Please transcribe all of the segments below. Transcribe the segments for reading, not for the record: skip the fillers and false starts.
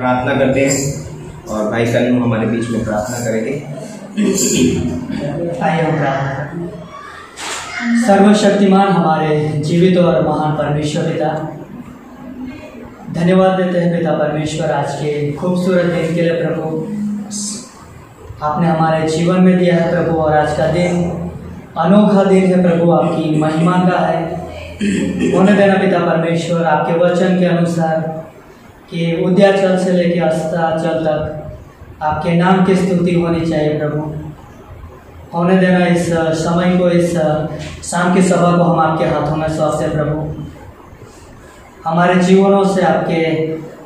प्रार्थना करते हैं और भाई कन्नू हमारे बीच में प्रार्थना करेंगे। आइए हम प्रार्थना करें। सर्वशक्तिमान हमारे जीवित और महान परमेश्वर पिता, धन्यवाद देते हैं पिता परमेश्वर आज के खूबसूरत दिन के लिए प्रभु। आपने हमारे जीवन में दिया है प्रभु, और आज का दिन अनोखा दिन है प्रभु, आपकी महिमा का है। होने देना पिता परमेश्वर, आपके वचन के अनुसार कि उद्याचल से लेकर अस्ताचल तक आपके नाम की स्तुति होनी चाहिए प्रभु। होने देना इस समय को, इस शाम की सभा को हम आपके हाथों में सौंपते प्रभु। हमारे जीवनों से आपके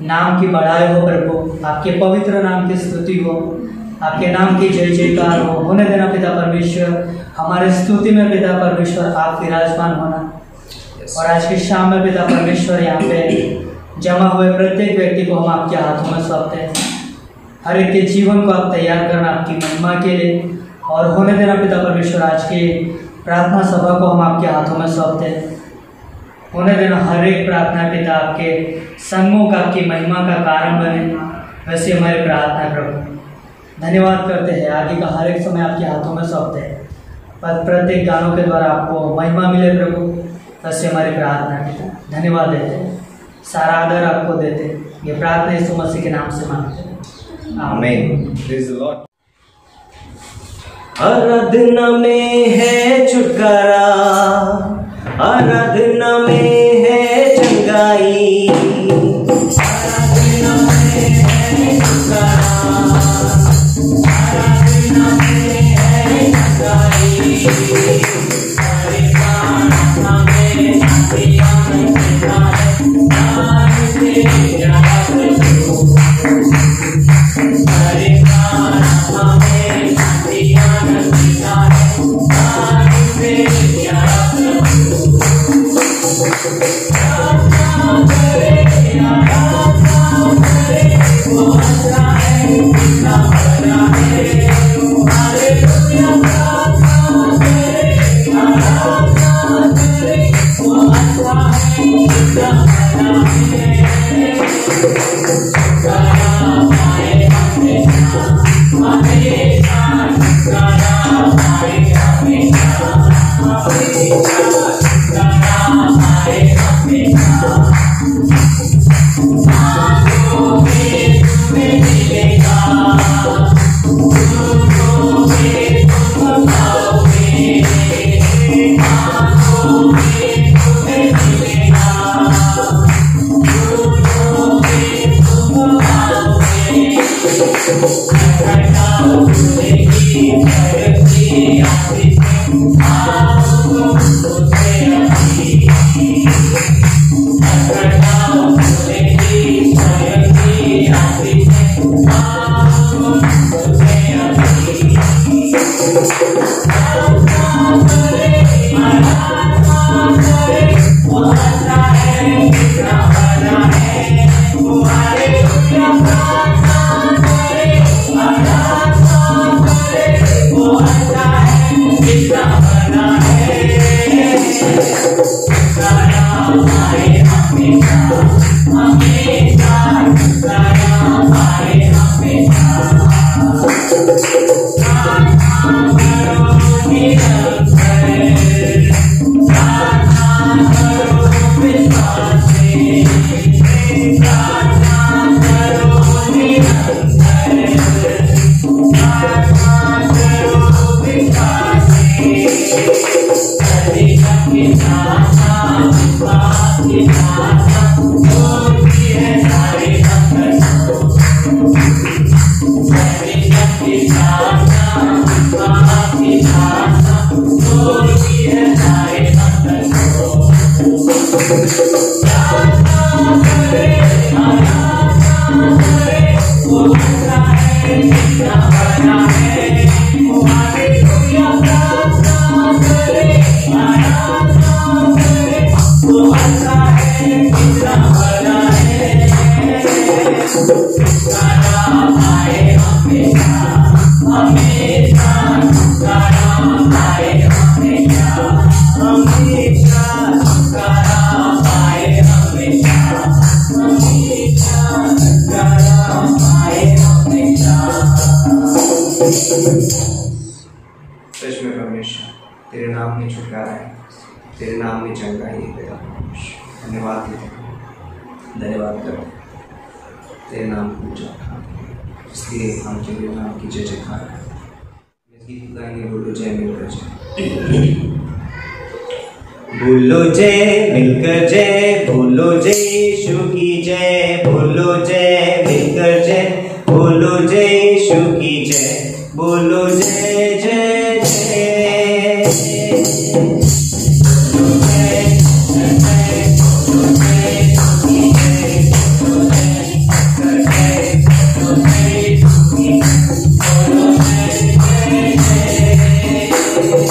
नाम की बढ़ाई हो प्रभु, आपके पवित्र नाम की स्तुति हो, आपके नाम की जय जयकार हो। होने देना पिता परमेश्वर, हमारे स्तुति में पिता परमेश्वर आप विराजमान होना। और आज की शाम में पिता परमेश्वर यहाँ पे जमा हुए प्रत्येक व्यक्ति को हम आपके हाथों में सौंपते हैं। हर एक के जीवन को आप तैयार करना आपकी महिमा के लिए। और होने देना पिता परमेश्वर, आज की प्रार्थना सभा को हम आपके हाथों में सौंपते हैं। होने देना हर एक प्रार्थना पिता आपके सन्मुख आपकी महिमा का कारण बने, वैसे हमारी प्रार्थना है प्रभु। धन्यवाद करते हैं, आगे का हर एक समय आपके हाथों में सौंपते हैं। प्रत्येक गानों के द्वारा आपको महिमा मिले प्रभु, वैसे हमारी प्रार्थना पिता। धन्यवाद देते हैं, सारा आदर आपको देते हैं। ये प्रार्थना यीशु मसीह के नाम से मांगते हैं, आमीन। Praise the Lord. आराधना में है छुटकारा, आराधना में है चंगाई, आराधना में है छुटकारा, आराधना में है चंगाई। हरे प्रार्थना में आनंद मिलता है, नाम से प्यारा प्रभु। हरे प्रार्थना में आनंद मिलता है, नाम से प्यारा प्रभु। प्रार्थना करे, आराधना करे, वो अच्छा है, कितना बड़ा है। हालेलुया। प्रार्थना करे, आराधना करे, वो अच्छा है, कितना बड़ा है। छुटकारा पाए हमेशा, हमेशा छुटकारा पाए हमेशा, हमेशा छुटकारा पाए हमेशा। मांगोगे तुम्हें मिलेगा, ढूंढोगे तुम पाओगे, मांगोगे तुम्हें मिलेगा, ढूंढोगे तुम पाओगे। खटखटाओ खुलेगी स्वर्ग की आशीषें, आओ उसे अभी। खटखटाओ खुलेगी स्वर्ग की आशीषें, आओ उसे अभी। प्रार्थना करे, आराधना करे, वो अच्छा है, कितना बड़ा है। वो हालेलुया। प्रार्थना करे, आराधना करे, वो अच्छा है, कितना बड़ा है। छुटकारा पाए हमेशा, हमेशा छुटकारा पाए हमेशा। प्रार्थना करो निरंतर, प्रार्थना करो विश्वास से, प्रार्थना करो निरंतर, प्रार्थना करो विश्वास से। अधिक के साथ विश्वास के साथ होती है सारे भक्तों को। अधिक के साथ विश्वास के साथ होती है सारे भक्तों को। प्रार्थना करे, आराधना करे, वो अच्छा है, कितना बड़ा है। वो हालेलुया। प्रार्थना करे, आराधना करे, वो अच्छा है, कितना बड़ा है। छुटकारा पाए हमेशा, हमेशा सच में परमेश्वर, तेरे नाम में छुटकारा है, तेरे नाम में चंगाई है तेरा परमेश्वर। धन्यवाद देते, धन्यवाद करो, तेरे नाम को पूजा, इसलिए हम तेरे नाम की जय जयकार है। इस गीत गाएंगे, बोलो जय मिलकर जय, बोलो जय मिलकर जय, बोलो जय यीशु की जय, बोलो जय मिलकर जय, बोलो जय यीशु की जय, बोलो जय जय जय, बोलो जय जय, बोलो जय यीशु की जय, बोलो जय मिलकर जय, बोलो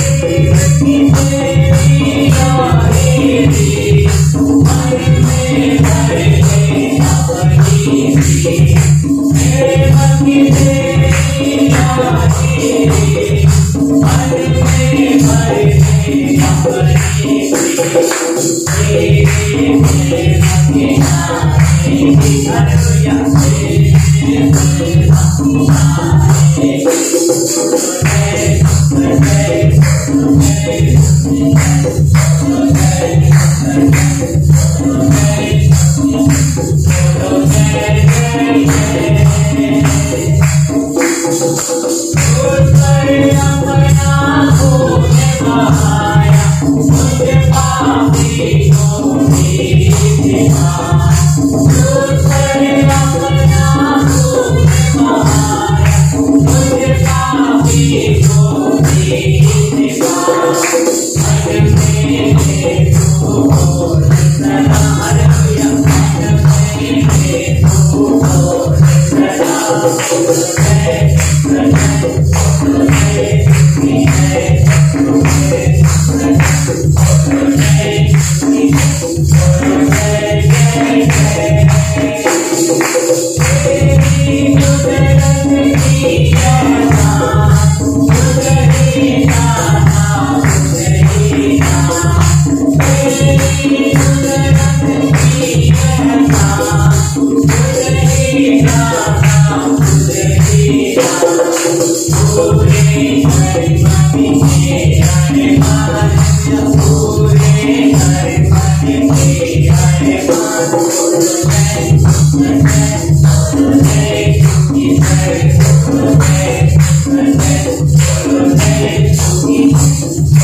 जय यीशु की जय, बोलो जय जय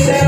जय।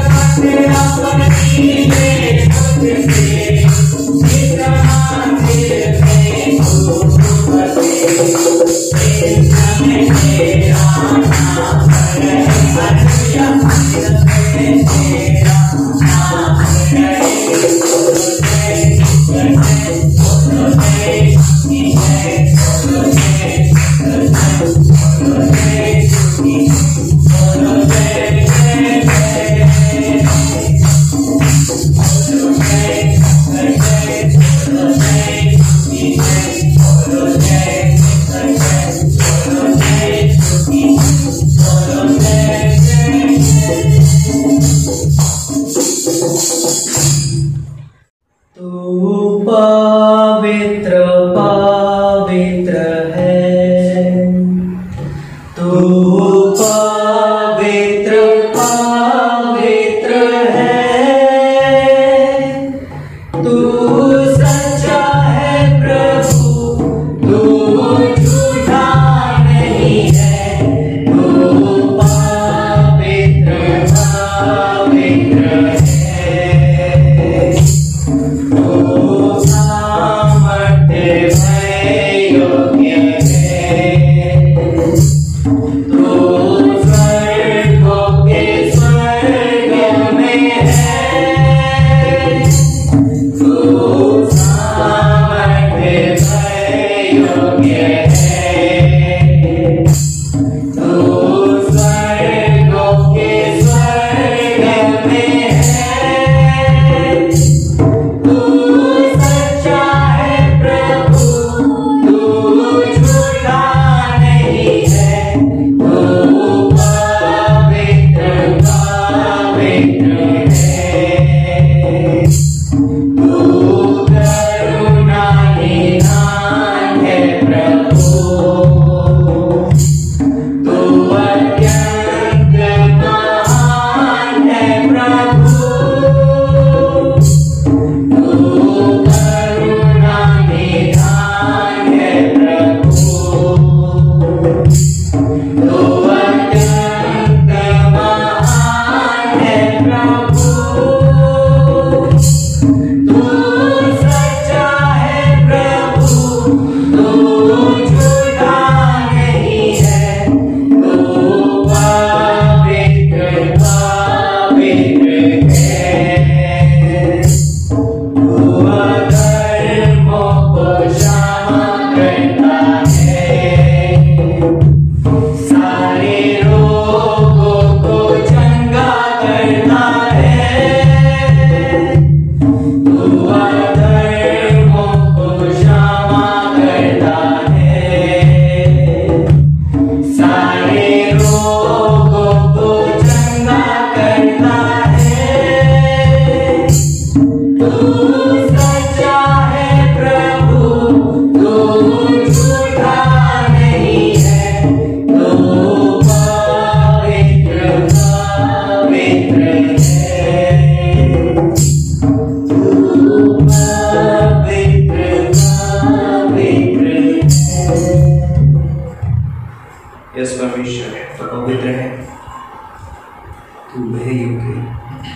तू है योग्य,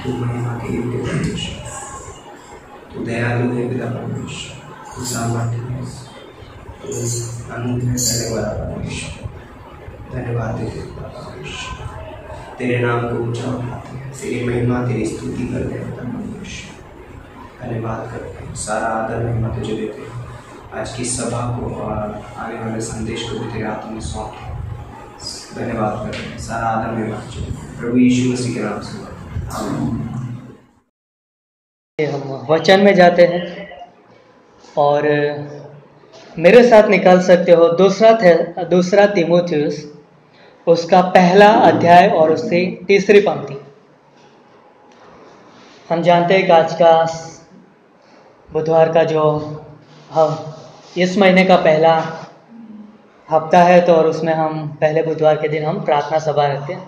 तू महिमा के योग्य परमेश्वर, तू दयालु है पिता परमेश्वर, तू सामर्थ्य है, तू अनुग्रह करने वाला परमेश्वर। धन्यवाद देते पिता परमेश्वर, तेरे नाम को ऊंचा उठाते हैं, तेरी महिमा तेरी स्तुति करते हैं पिता परमेश्वर। धन्यवाद करते हैं, सारा आदर महिमा तुझे देते हैं। आज की सभा को और आने वाले संदेश को भी तेरे हाथों में सौंपते हैं। धन्यवाद करते हैं, सारा आदर महिमा तुझे प्रभु यीशु मसीह के नाम से। आमीन। हम वचन में जाते हैं और मेरे साथ निकाल सकते हो दूसरा तीमुथियुस उसका पहला अध्याय और उसकी तीसरी पंक्ति। हम जानते हैं कि आज का बुधवार का जो हम इस महीने का पहला हफ्ता है, तो और उसमें हम पहले बुधवार के दिन हम प्रार्थना सभा रखते हैं।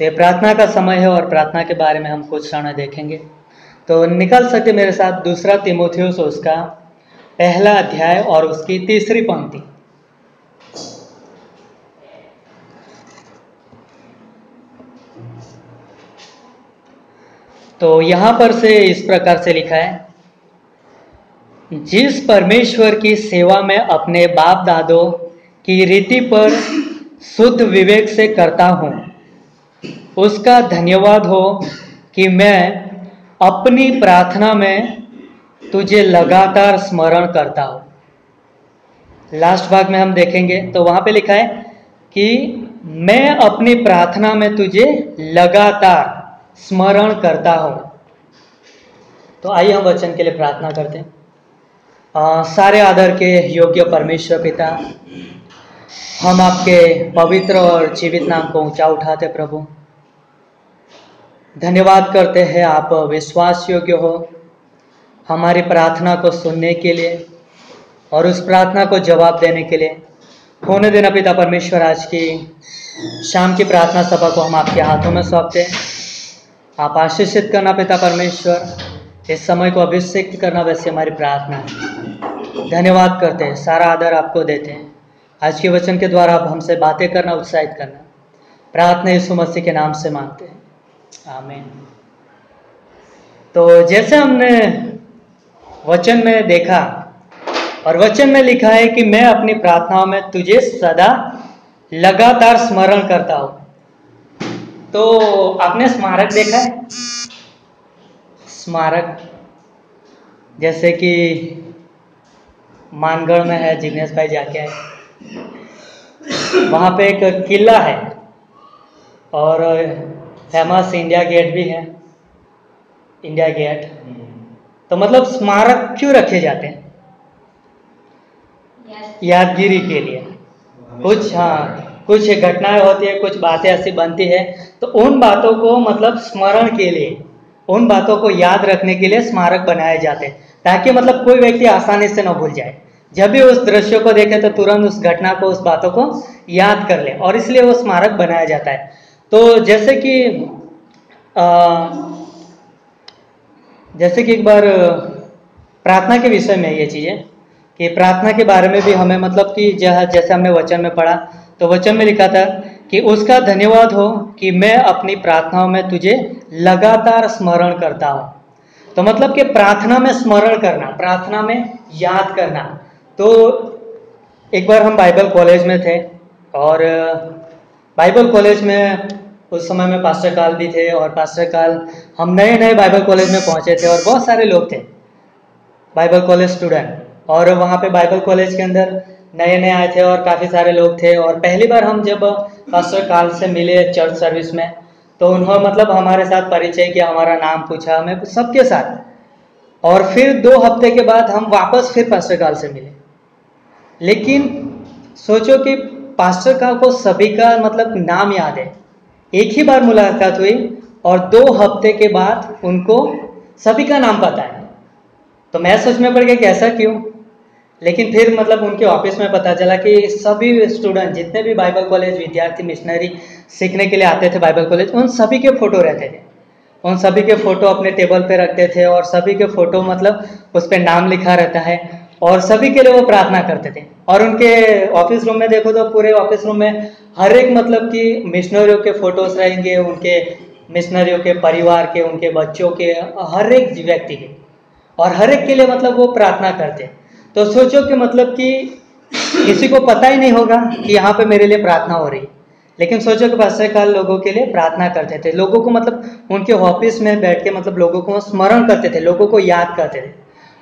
तो ये प्रार्थना का समय है और प्रार्थना के बारे में हम कुछ क्षण देखेंगे। तो निकल सकते मेरे साथ दूसरा तीमुथियुस उसका पहला अध्याय और उसकी तीसरी पंक्ति। तो यहाँ पर से इस प्रकार से लिखा है, जिस परमेश्वर की सेवा में अपने बाप दादों की रीति पर शुद्ध विवेक से करता हूँ, उसका धन्यवाद हो कि मैं अपनी प्रार्थना में तुझे लगातार स्मरण करता हूँ। लास्ट भाग में हम देखेंगे तो वहाँ पे लिखा है कि मैं अपनी प्रार्थना में तुझे लगातार स्मरण करता हूँ। तो आइए हम वचन के लिए प्रार्थना करते हैं। सारे आदर के योग्य परमेश्वर पिता, हम आपके पवित्र और जीवित नाम को ऊंचा उठाते प्रभु। धन्यवाद करते हैं, आप विश्वास योग्य हो हमारी प्रार्थना को सुनने के लिए और उस प्रार्थना को जवाब देने के लिए। होने देना पिता परमेश्वर, आज की शाम की प्रार्थना सभा को हम आपके हाथों में सौंपते हैं। आप आशीषित करना पिता परमेश्वर, इस समय को अभिषेक करना, वैसे हमारी प्रार्थना है। धन्यवाद करते हैं, सारा आदर आपको देते हैं। आज के वचन के द्वारा आप हमसे बातें करना, उत्साहित करना, प्रार्थना यीशु मसीह के नाम से मांगते हैं, आमीन। तो जैसे हमने वचन में देखा और वचन में लिखा है कि मैं अपनी प्रार्थनाओं में तुझे सदा लगातार स्मरण करता हूँ। तो आपने स्मारक देखा है? स्मारक जैसे कि मानगढ़ में है, जिग्नेश भाई जाके आए, वहाँ पे एक किला है और फेमस इंडिया गेट भी है, इंडिया गेट। तो मतलब स्मारक क्यों रखे जाते हैं? यादगिरी के लिए। कुछ घटनाएं होती है, कुछ बातें ऐसी बनती है, तो उन बातों को मतलब स्मरण के लिए, उन बातों को याद रखने के लिए स्मारक बनाए जाते हैं, ताकि मतलब कोई व्यक्ति आसानी से न भूल जाए। जब भी उस दृश्य को देखे तो तुरंत उस घटना को, उस बातों को याद कर ले, और इसलिए वो स्मारक बनाया जाता है। तो जैसे कि एक बार प्रार्थना के विषय में ये चीज़ें कि प्रार्थना के बारे में भी हमें मतलब कि जैसे हमने वचन में पढ़ा, तो वचन में लिखा था कि उसका धन्यवाद हो कि मैं अपनी प्रार्थनाओं में तुझे लगातार स्मरण करता हूँ। तो मतलब कि प्रार्थना में स्मरण करना, प्रार्थना में याद करना। तो एक बार हम बाइबल कॉलेज में थे और बाइबल कॉलेज में उस समय में पास्टर काल भी थे, और पास्टर काल हम नए बाइबल कॉलेज में पहुंचे थे और बहुत सारे लोग थे बाइबल कॉलेज स्टूडेंट, और वहाँ पे बाइबल कॉलेज के अंदर नए आए थे और काफ़ी सारे लोग थे। और पहली बार हम जब पास्टर काल से मिले चर्च सर्विस में, तो उन्होंने मतलब हमारे साथ परिचय किया, हमारा नाम पूछा, हमें सबके साथ। और फिर 2 हफ्ते के बाद हम वापस फिर पास्टर काल से मिले। लेकिन सोचो कि पास्टर काल को सभी का मतलब नाम याद है, एक ही बार मुलाकात हुई और 2 हफ्ते के बाद उनको सभी का नाम पता है। तो मैं सोच में पड़ गया कि ऐसा क्यों। लेकिन फिर मतलब उनके ऑफिस में पता चला कि सभी स्टूडेंट, जितने भी बाइबल कॉलेज विद्यार्थी मिशनरी सीखने के लिए आते थे बाइबल कॉलेज, उन सभी के फोटो रहते थे, उन सभी के फोटो अपने टेबल पे रखते थे, और सभी के फोटो मतलब उस पर नाम लिखा रहता है, और सभी के लिए वो प्रार्थना करते थे। और उनके ऑफिस रूम में देखो तो पूरे ऑफिस रूम में हर एक मतलब कि मिशनरियों के फोटोज रहेंगे, उनके मिशनरियों के परिवार के, उनके बच्चों के, हर एक व्यक्ति के, और हर एक के लिए मतलब वो प्रार्थना करते। तो सोचो कि मतलब कि किसी को पता ही नहीं होगा कि यहाँ पे मेरे लिए प्रार्थना हो रही, लेकिन सोचो कि पास्टर काल लोगों के लिए प्रार्थना करते थे, लोगों को मतलब उनके ऑफिस में बैठ के मतलब लोगों को स्मरण करते थे, लोगों को याद करते थे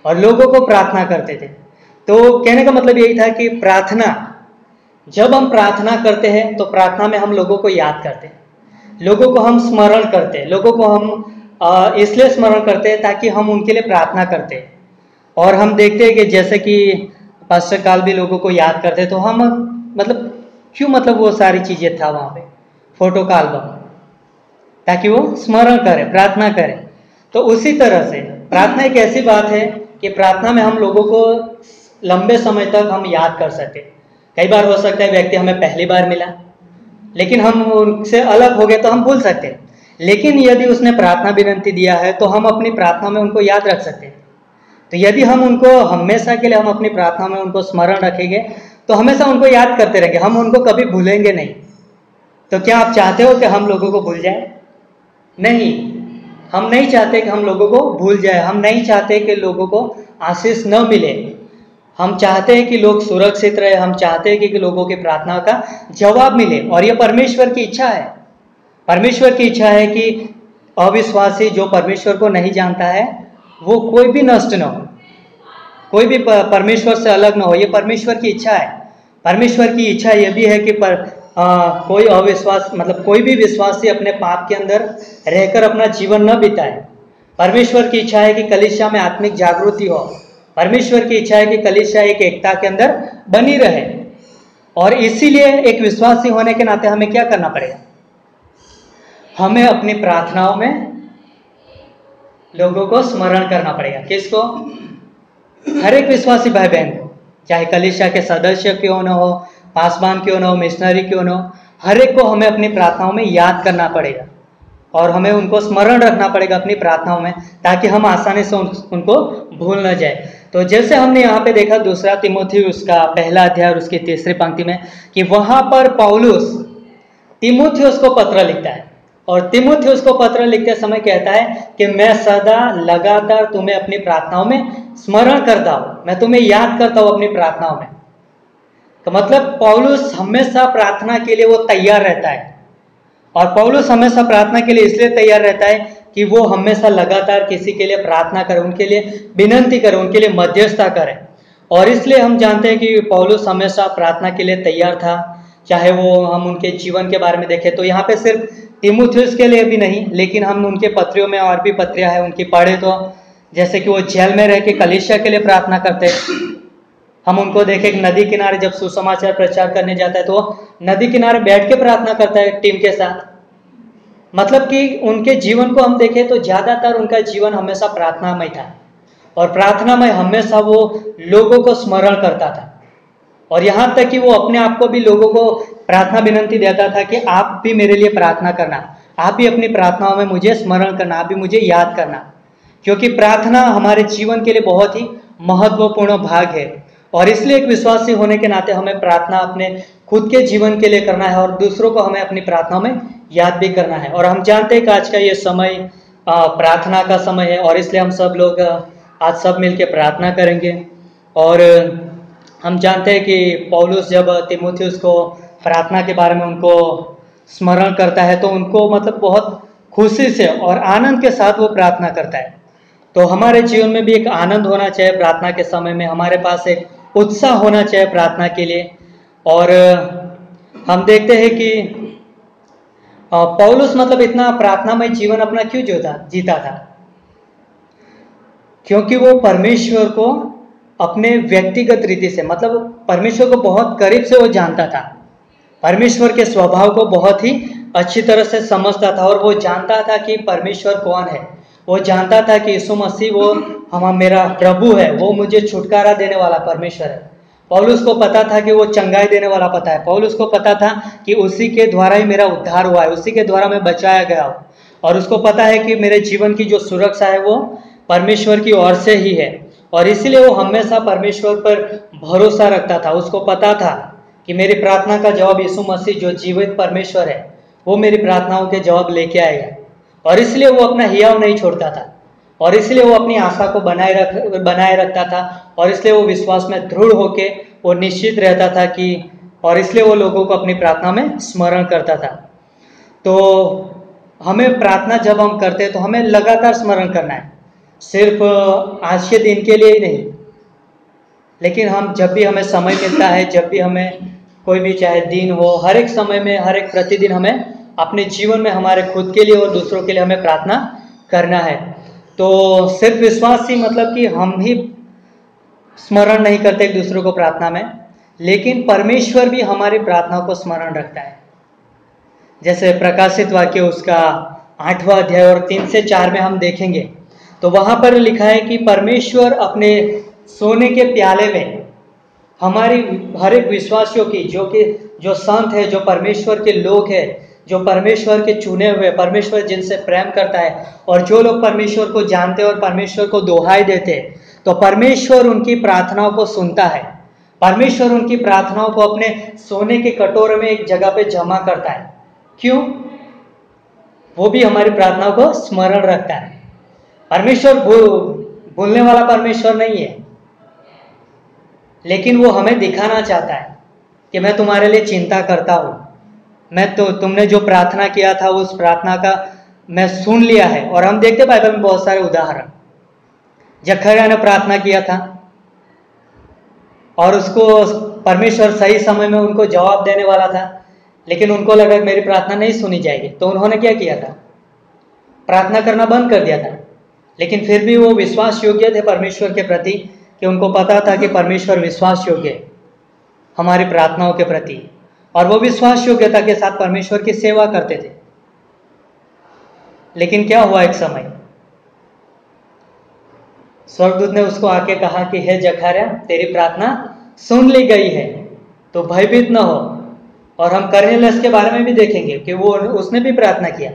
और लोगों को प्रार्थना करते थे। तो कहने का मतलब यही था कि प्रार्थना, जब हम प्रार्थना करते हैं तो प्रार्थना में हम लोगों को याद करते हैं, लोगों को हम स्मरण करते हैं, लोगों को हम इसलिए स्मरण करते हैं ताकि हम उनके लिए प्रार्थना करते हैं। और हम देखते हैं कि जैसे कि पास्टर काल भी लोगों को याद करते, तो हम मतलब क्यों मतलब वो सारी चीज़ें था वहाँ पे, फोटो का एल्बम, ताकि वो स्मरण करें, प्रार्थना करें। तो उसी तरह से प्रार्थना एक ऐसी बात है कि प्रार्थना में हम लोगों को लंबे समय तक हम याद कर सकते। कई बार हो सकता है व्यक्ति हमें पहली बार मिला, लेकिन हम उनसे अलग हो गए तो हम भूल सकते हैं, लेकिन यदि उसने प्रार्थना विनती दिया है तो हम अपनी प्रार्थना में उनको याद रख सकते हैं। तो यदि हम उनको हमेशा के लिए हम अपनी प्रार्थना में उनको स्मरण रखेंगे तो हमेशा उनको याद करते रहेंगे, हम उनको कभी भूलेंगे नहीं। तो क्या आप चाहते हो कि हम लोगों को भूल जाए? नहीं, हम नहीं चाहते कि हम लोगों को भूल जाए, हम नहीं चाहते कि लोगों को आशीष न मिले। हम चाहते हैं कि लोग सुरक्षित रहे, हम चाहते हैं कि लोगों की प्रार्थना का जवाब मिले, और ये परमेश्वर की इच्छा है। परमेश्वर की इच्छा है कि अविश्वासी जो परमेश्वर को नहीं जानता है वो कोई भी नष्ट न हो, कोई भी परमेश्वर से अलग न हो। ये परमेश्वर की इच्छा है। परमेश्वर की इच्छा ये भी है कि कोई अविश्वास मतलब कोई भी विश्वासी अपने पाप के अंदर रहकर अपना जीवन न बिताए। परमेश्वर की इच्छा है कि कलीसिया में आत्मिक जागृति हो। परमेश्वर की इच्छा है कि कलीसिया एक एकता के अंदर बनी रहे, और इसीलिए एक विश्वासी होने के नाते हमें क्या करना पड़ेगा? हमें अपनी प्रार्थनाओं में लोगों को स्मरण करना पड़ेगा। किसको? हर एक विश्वासी भाई बहन को, चाहे कलीसिया के सदस्य क्यों न हो, पासवान क्यों न हो, मिशनरी क्यों न हो, हर एक को हमें अपनी प्रार्थनाओं में याद करना पड़ेगा और हमें उनको स्मरण रखना पड़ेगा अपनी प्रार्थनाओं में, ताकि हम आसानी से उनको भूल न जाए। तो जैसे हमने यहाँ पे देखा 2 तीमुथियुस उसका 1 अध्याय उसकी 3री पंक्ति में कि वहाँ पर पौलुस तीमुथियुस को पत्र लिखता है, और तीमुथियुस को पत्र लिखते समय कहता है कि मैं सदा लगातार तुम्हें अपनी प्रार्थनाओं में स्मरण करता हूँ, मैं तुम्हें याद करता हूँ अपनी प्रार्थनाओं में। तो मतलब पौलुस हमेशा प्रार्थना के लिए वो तैयार रहता है, और पौलुस हमेशा प्रार्थना के लिए इसलिए तैयार रहता है कि वो हमेशा लगातार किसी के लिए प्रार्थना करे, उनके लिए विनंती करे, उनके लिए मध्यस्थता करे। और इसलिए हम जानते हैं कि पौलुस हमेशा प्रार्थना के लिए तैयार था। चाहे वो हम उनके जीवन के बारे में देखें तो यहाँ पे सिर्फ तीमुथियुस के लिए भी नहीं, लेकिन हम उनके पत्रियों में और भी पत्रियां हैं उनकी पढ़े तो, जैसे कि वो जेल में रह के कलीसिया के लिए प्रार्थना करते हैं। हम उनको देखें नदी किनारे जब सुसमाचार प्रचार करने जाता है तो नदी किनारे बैठ के प्रार्थना करता है टीम के साथ। मतलब कि उनके जीवन को हम देखें तो ज़्यादातर उनका जीवन हमेशा प्रार्थनामय था, और प्रार्थनामय हमेशा वो लोगों को स्मरण करता था, और यहाँ तक कि वो अपने आप को भी लोगों को प्रार्थना विनंती देता था कि आप भी मेरे लिए प्रार्थना करना, आप भी अपनी प्रार्थनाओं में मुझे स्मरण करना, आप भी मुझे याद करना, क्योंकि प्रार्थना हमारे जीवन के लिए बहुत ही महत्वपूर्ण भाग है। और इसलिए एक विश्वासी होने के नाते हमें प्रार्थना अपने खुद के जीवन के लिए करना है, और दूसरों को हमें अपनी प्रार्थनाओं में याद भी करना है। और हम जानते हैं कि आज का ये समय प्रार्थना का समय है, और इसलिए हम सब लोग आज सब मिलकर प्रार्थना करेंगे। और हम जानते हैं कि पौलुस जब तीमुथियुस को प्रार्थना के बारे में उनको स्मरण करता है तो उनको मतलब बहुत खुशी से और आनंद के साथ वो प्रार्थना करता है। तो हमारे जीवन में भी एक आनंद होना चाहिए प्रार्थना के समय में, हमारे पास एक उत्साह होना चाहिए प्रार्थना के लिए। और हम देखते हैं कि पौलुस मतलब इतना प्रार्थनामय जीवन अपना क्यों जीता था? क्योंकि वो परमेश्वर को अपने व्यक्तिगत रीति से मतलब परमेश्वर को बहुत करीब से वो जानता था, परमेश्वर के स्वभाव को बहुत ही अच्छी तरह से समझता था, और वो जानता था कि परमेश्वर कौन है। वो जानता था कि यीशु मसीह वो मेरा प्रभु है, वो मुझे छुटकारा देने वाला परमेश्वर है। पौलुस को पता था कि वो चंगाई देने वाला पता है, पौलुस को पता था कि उसी के द्वारा ही मेरा उद्धार हुआ है, उसी के द्वारा मैं बचाया गया हूँ, और उसको पता है कि मेरे जीवन की जो सुरक्षा है वो परमेश्वर की ओर से ही है। और इसीलिए वो हमेशा परमेश्वर पर भरोसा रखता था। उसको पता था कि मेरी प्रार्थना का जवाब यीशु मसीह जो जीवित परमेश्वर है वो मेरी प्रार्थनाओं के जवाब लेके आएगा। और इसलिए वो अपना हियाव नहीं छोड़ता था, और इसलिए वो अपनी आशा को बनाए रखता था, और इसलिए वो विश्वास में दृढ़ होके वो निश्चित रहता था कि, और इसलिए वो लोगों को अपनी प्रार्थना में स्मरण करता था। तो हमें प्रार्थना जब हम करते हैं तो हमें लगातार स्मरण करना है, सिर्फ आज के दिन के लिए ही नहीं, लेकिन हम जब भी हमें समय मिलता है, जब भी हमें कोई भी चाहे दिन हो, हर एक समय में, हर एक प्रतिदिन हमें अपने जीवन में हमारे खुद के लिए और दूसरों के लिए हमें प्रार्थना करना है। तो सिर्फ विश्वास ही मतलब कि हम ही स्मरण नहीं करते एक दूसरों को प्रार्थना में, लेकिन परमेश्वर भी हमारी प्रार्थनाओं को स्मरण रखता है। जैसे प्रकाशित वाक्य उसका 8वां अध्याय और 3 से 4 में हम देखेंगे तो वहाँ पर लिखा है कि परमेश्वर अपने सोने के प्याले में हमारी हर एक विश्वासियों की, जो संत है, जो परमेश्वर के लोग हैं, जो परमेश्वर के चुने हुए, परमेश्वर जिनसे प्रेम करता है, और जो लोग परमेश्वर को जानते हैं और परमेश्वर को दोहाई देते हैं, तो परमेश्वर उनकी प्रार्थनाओं को सुनता है। परमेश्वर उनकी प्रार्थनाओं को अपने सोने के कटोरे में एक जगह पे जमा करता है। क्यों? वो भी हमारी प्रार्थनाओं को स्मरण रखता है। परमेश्वर भूलने वाला परमेश्वर नहीं है, लेकिन वो हमें दिखाना चाहता है कि मैं तुम्हारे लिए चिंता करता हूँ, मैं तो तुमने जो प्रार्थना किया था उस प्रार्थना का मैं सुन लिया है। और हम देखते बाइबल में बहुत सारे उदाहरण, जकरिया ने प्रार्थना किया था और उसको परमेश्वर सही समय में उनको जवाब देने वाला था, लेकिन उनको लगा कि मेरी प्रार्थना नहीं सुनी जाएगी, तो उन्होंने क्या किया था? प्रार्थना करना बंद कर दिया था। लेकिन फिर भी वो विश्वास योग्य थे परमेश्वर के प्रति, कि उनको पता था कि परमेश्वर विश्वास योग्य है हमारी प्रार्थनाओं के प्रति, और वो विश्वास योग्यता के साथ परमेश्वर की सेवा करते थे। लेकिन क्या हुआ, एक समय स्वर्गदूत ने उसको आके कहा कि हे जकरिया, तेरी प्रार्थना सुन ली गई है, तो भयभीत न हो। और हम कर्नेलियस के बारे में भी देखेंगे कि वो उसने भी प्रार्थना किया,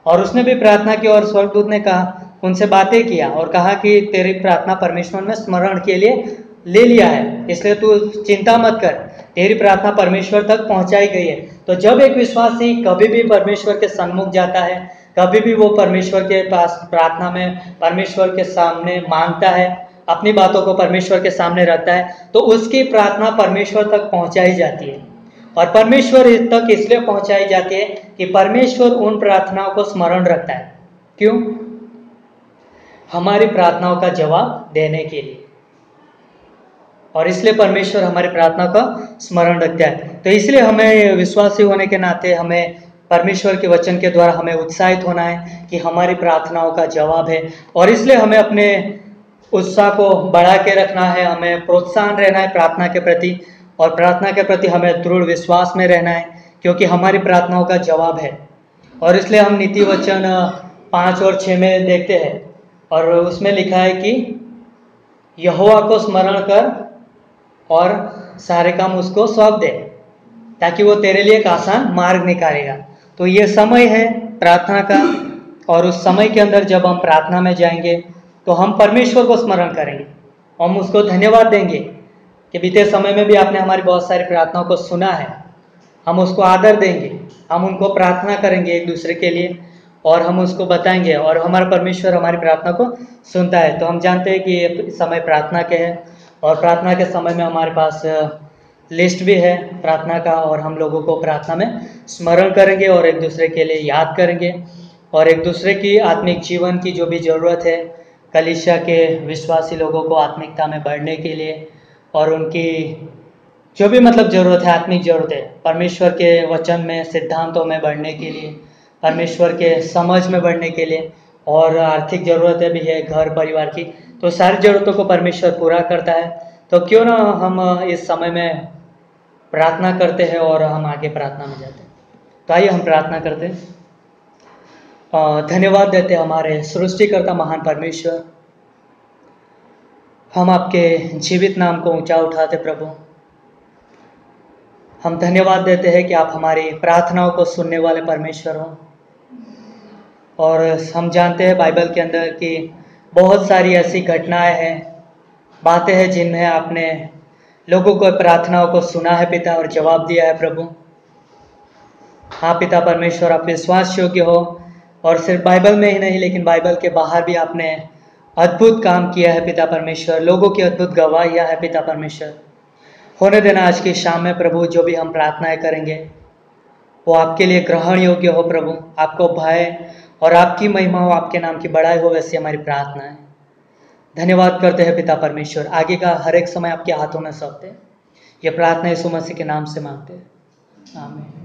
और उसने भी प्रार्थना की, और स्वर्गदूत ने कहा, उनसे बातें किया और कहा कि तेरी प्रार्थना परमेश्वर ने स्मरण के लिए ले लिया है, इसलिए तू चिंता मत कर, तेरी प्रार्थना परमेश्वर तक पहुंचाई गई है। तो जब एक विश्वासी कभी भी परमेश्वर के सन्मुख जाता है, कभी भी वो परमेश्वर के पास प्रार्थना में परमेश्वर के सामने मांगता है, अपनी बातों को परमेश्वर के सामने रखता है, तो उसकी प्रार्थना परमेश्वर तक पहुंचाई जाती है। और परमेश्वर तक इसलिए पहुंचाई जाती है कि परमेश्वर उन प्रार्थनाओं को स्मरण रखता है। क्यों? हमारी प्रार्थनाओं का जवाब देने के लिए, और इसलिए परमेश्वर हमारी प्रार्थना का स्मरण रखता है। तो इसलिए हमें विश्वासी होने के नाते हमें परमेश्वर के वचन के द्वारा हमें उत्साहित होना है कि हमारी प्रार्थनाओं का जवाब है, और इसलिए हमें अपने उत्साह को बढ़ा के रखना है, हमें प्रोत्साहन रहना है प्रार्थना के प्रति, और प्रार्थना के प्रति हमें दृढ़ विश्वास में रहना है, क्योंकि हमारी प्रार्थनाओं का जवाब है। और इसलिए हम नीति वचन 5 और 6 में देखते हैं, और उसमें लिखा है कि यहोवा को स्मरण कर और सारे काम उसको सौंप दे, ताकि वो तेरे लिए एक आसान मार्ग निकालेगा। तो ये समय है प्रार्थना का, और उस समय के अंदर जब हम प्रार्थना में जाएंगे तो हम परमेश्वर को स्मरण करेंगे, हम उसको धन्यवाद देंगे कि बीते समय में भी आपने हमारी बहुत सारी प्रार्थनाओं को सुना है। हम उसको आदर देंगे, हम उनको प्रार्थना करेंगे एक दूसरे के लिए, और हम उसको बताएंगे, और हमारा परमेश्वर हमारी प्रार्थना को सुनता है। तो हम जानते हैं कि ये समय प्रार्थना के है, और प्रार्थना के समय में हमारे पास लिस्ट भी है प्रार्थना का, और हम लोगों को प्रार्थना में स्मरण करेंगे और एक दूसरे के लिए याद करेंगे, और एक दूसरे की आत्मिक जीवन की जो भी ज़रूरत है, कलीसिया के विश्वासी लोगों को आत्मिकता में बढ़ने के लिए, और उनकी जो भी मतलब ज़रूरत है, आत्मिक ज़रूरत है, परमेश्वर के वचन में, सिद्धांतों में बढ़ने के लिए, परमेश्वर के समझ में बढ़ने के लिए, और आर्थिक ज़रूरतें भी है घर परिवार की, तो सारी ज़रूरतों को परमेश्वर पूरा करता है। तो क्यों ना हम इस समय में प्रार्थना करते हैं और हम आगे प्रार्थना में जाते हैं। तो आइए हम प्रार्थना करते हैं। धन्यवाद देते हमारे सृष्टिकर्ता महान परमेश्वर, हम आपके जीवित नाम को ऊंचा उठाते प्रभु। हम धन्यवाद देते हैं कि आप हमारी प्रार्थनाओं को सुनने वाले परमेश्वर हो, और हम जानते हैं बाइबल के अंदर कि बहुत सारी ऐसी घटनाएं हैं, बातें हैं जिनमें आपने लोगों को प्रार्थनाओं को सुना है पिता, और जवाब दिया है प्रभु। हाँ पिता परमेश्वर, आप विश्वास योग्य हो, और सिर्फ बाइबल में ही नहीं लेकिन बाइबल के बाहर भी आपने अद्भुत काम किया है पिता परमेश्वर, लोगों की अद्भुत गवाहियाँ है पिता परमेश्वर। होने देना आज की शाम में प्रभु जो भी हम प्रार्थनाएं करेंगे वो आपके लिए ग्रहण योग्य हो प्रभु, आपको भय और आपकी महिमा हो, आपके नाम की बड़ाई हो, वैसी हमारी प्रार्थना है। धन्यवाद करते हैं पिता परमेश्वर, आगे का हर एक समय आपके हाथों में सौंपते हैं। ये प्रार्थना यीशु मसीह के नाम से मांगते हैं, आमीन।